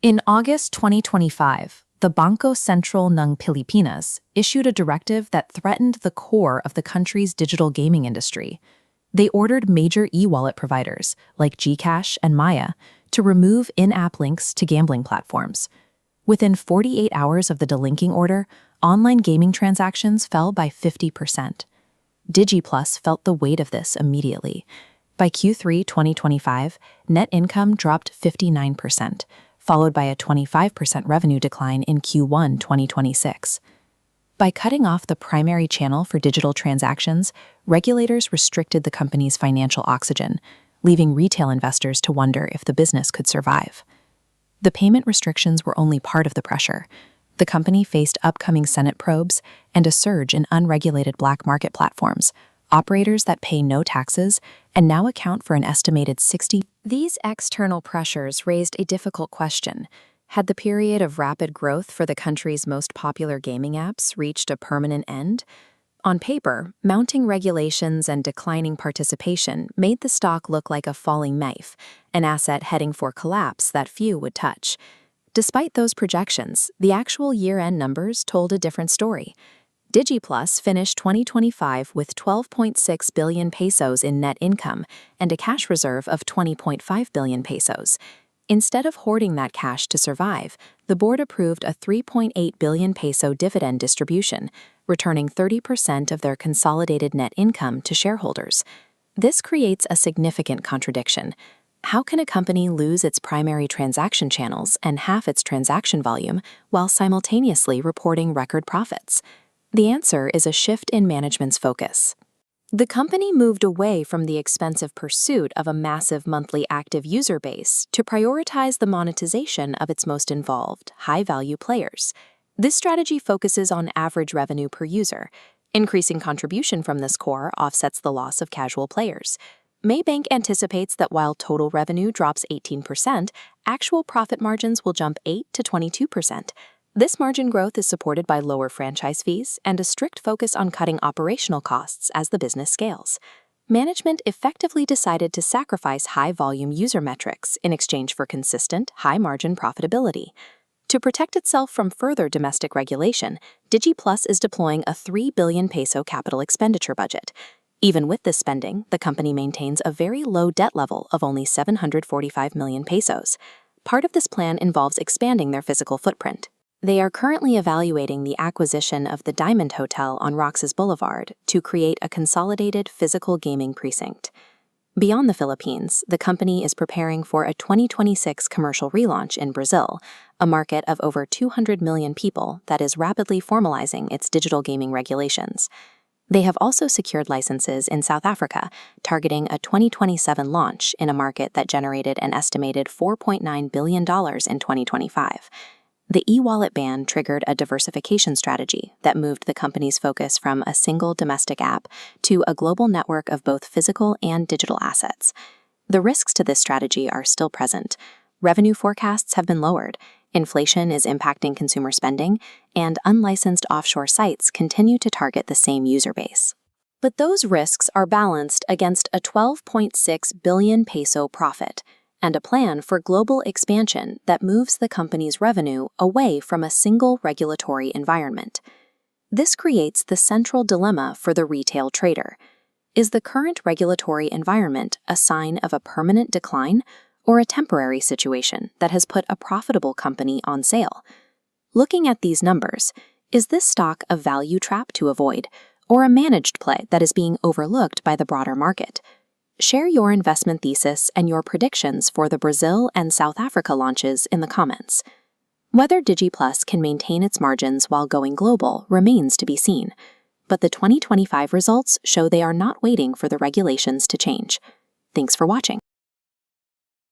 In August 2025, the Bangko Sentral ng Pilipinas issued a directive that threatened the core of the country's digital gaming industry. They ordered major e-wallet providers, like GCash and Maya, to remove in-app links to gambling platforms. Within 48 hours of the delinking order, online gaming transactions fell by 50%. DigiPlus felt the weight of this immediately. By Q3 2025, net income dropped 59%, followed by a 25% revenue decline in Q1 2026. By cutting off the primary channel for digital transactions, regulators restricted the company's financial oxygen, leaving retail investors to wonder if the business could survive. The payment restrictions were only part of the pressure. The company faced upcoming Senate probes and a surge in unregulated black market platforms, operators that pay no taxes and now account for an estimated 60%. These external pressures raised a difficult question. Had the period of rapid growth for the country's most popular gaming apps reached a permanent end? On paper, mounting regulations and declining participation made the stock look like a falling knife, an asset heading for collapse that few would touch. Despite those projections, the actual year-end numbers told a different story. DigiPlus finished 2025 with 12.6 billion pesos in net income and a cash reserve of 20.5 billion pesos. Instead of hoarding that cash to survive, the board approved a 3.8 billion peso dividend distribution, returning 30% of their consolidated net income to shareholders. This creates a significant contradiction. How can a company lose its primary transaction channels and half its transaction volume while simultaneously reporting record profits? The answer is a shift in management's focus. The company moved away from the expensive pursuit of a massive monthly active user base to prioritize the monetization of its most involved, high-value players. This strategy focuses on average revenue per user. Increasing contribution from this core offsets the loss of casual players. Maybank anticipates that while total revenue drops 18%, actual profit margins will jump 8 to 22%. This margin growth is supported by lower franchise fees and a strict focus on cutting operational costs as the business scales. Management effectively decided to sacrifice high-volume user metrics in exchange for consistent, high-margin profitability. To protect itself from further domestic regulation, DigiPlus is deploying a 3 billion peso capital expenditure budget. Even with this spending, the company maintains a very low debt level of only 745 million pesos. Part of this plan involves expanding their physical footprint. They are currently evaluating the acquisition of the Diamond Hotel on Roxas Boulevard to create a consolidated physical gaming precinct. Beyond the Philippines, the company is preparing for a 2026 commercial relaunch in Brazil, a market of over 200 million people that is rapidly formalizing its digital gaming regulations. They have also secured licenses in South Africa, targeting a 2027 launch in a market that generated an estimated $4.9 billion in 2025. The e-wallet ban triggered a diversification strategy that moved the company's focus from a single domestic app to a global network of both physical and digital assets. The risks to this strategy are still present. Revenue forecasts have been lowered, inflation is impacting consumer spending, and unlicensed offshore sites continue to target the same user base. But those risks are balanced against a 12.6 billion peso profit and a plan for global expansion that moves the company's revenue away from a single regulatory environment. This creates the central dilemma for the retail trader. Is the current regulatory environment a sign of a permanent decline or a temporary situation that has put a profitable company on sale? Looking at these numbers, is this stock a value trap to avoid or a managed play that is being overlooked by the broader market? Share your investment thesis and your predictions for the Brazil and South Africa launches in the comments. Whether DigiPlus can maintain its margins while going global remains to be seen, but the 2025 results show they are not waiting for the regulations to change. Thanks for watching.